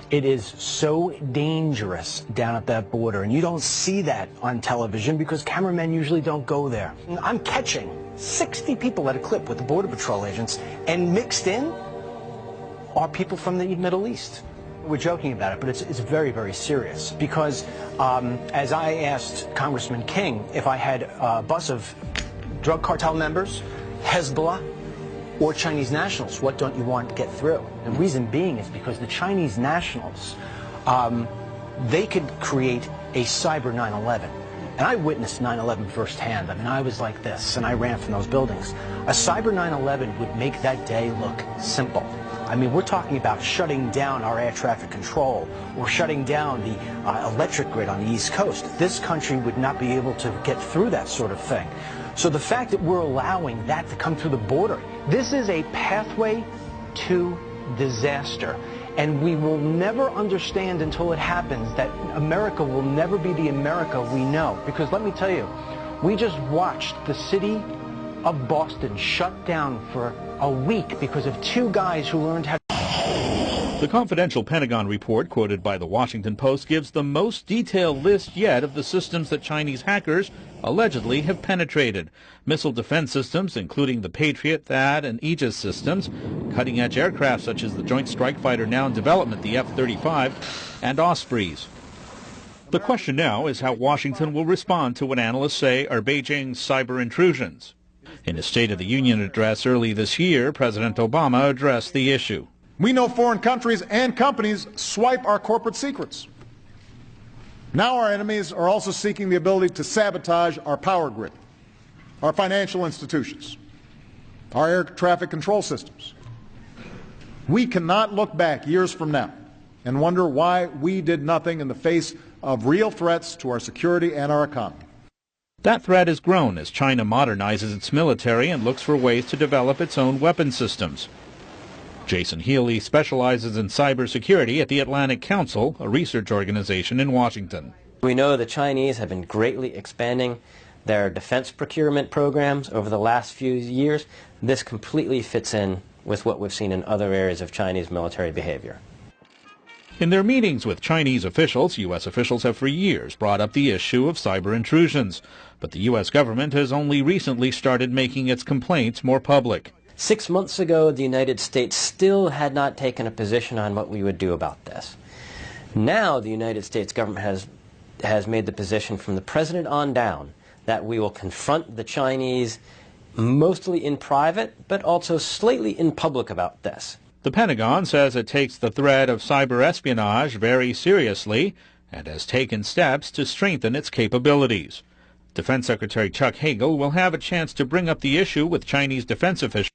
It is so dangerous down at that border, and you don't see that on television because cameramen usually don't go there. I'm catching 60 people at a clip with the Border Patrol agents, and mixed in are people from the Middle East. We're joking about it, but it's very, very serious because as I asked Congressman King if I had a bus of drug cartel members, Hezbollah, or Chinese nationals, what don't you want to get through? The reason being is because the Chinese nationals, they could create a cyber 9/11. And I witnessed 9/11 firsthand. I mean, I was like this, and I ran from those buildings. A cyber 9/11 would make that day look simple. I mean, we're talking about shutting down our air traffic control or shutting down the electric grid on the East Coast. This country would not be able to get through that sort of thing. So the fact that we're allowing that to come through the border, this is a pathway to disaster. And we will never understand until it happens that America will never be the America we know. Because let me tell you, we just watched the city of Boston shut down for a week because of two guys who learned how. The confidential Pentagon report quoted by the Washington Post gives the most detailed list yet of the systems that Chinese hackers allegedly have penetrated. Missile defense systems, including the Patriot, THAAD, and Aegis systems, cutting-edge aircraft such as the Joint Strike Fighter now in development, the F-35, and Ospreys. The question now is how Washington will respond to what analysts say are Beijing's cyber intrusions. In his State of the Union address early this year, President Obama addressed the issue. We know foreign countries and companies swipe our corporate secrets. Now our enemies are also seeking the ability to sabotage our power grid, our financial institutions, our air traffic control systems. We cannot look back years from now and wonder why we did nothing in the face of real threats to our security and our economy. That threat has grown as China modernizes its military and looks for ways to develop its own weapon systems. Jason Healy specializes in cybersecurity at the Atlantic Council, a research organization in Washington. We know the Chinese have been greatly expanding their defense procurement programs over the last few years. This completely fits in with what we've seen in other areas of Chinese military behavior. In their meetings with Chinese officials, U.S. officials have for years brought up the issue of cyber intrusions. But the U.S. government has only recently started making its complaints more public. 6 months ago, the United States still had not taken a position on what we would do about this. Now the United States government has made the position from the president on down that we will confront the Chinese mostly in private, but also slightly in public about this. The Pentagon says it takes the threat of cyber espionage very seriously and has taken steps to strengthen its capabilities. Defense Secretary Chuck Hagel will have a chance to bring up the issue with Chinese defense officials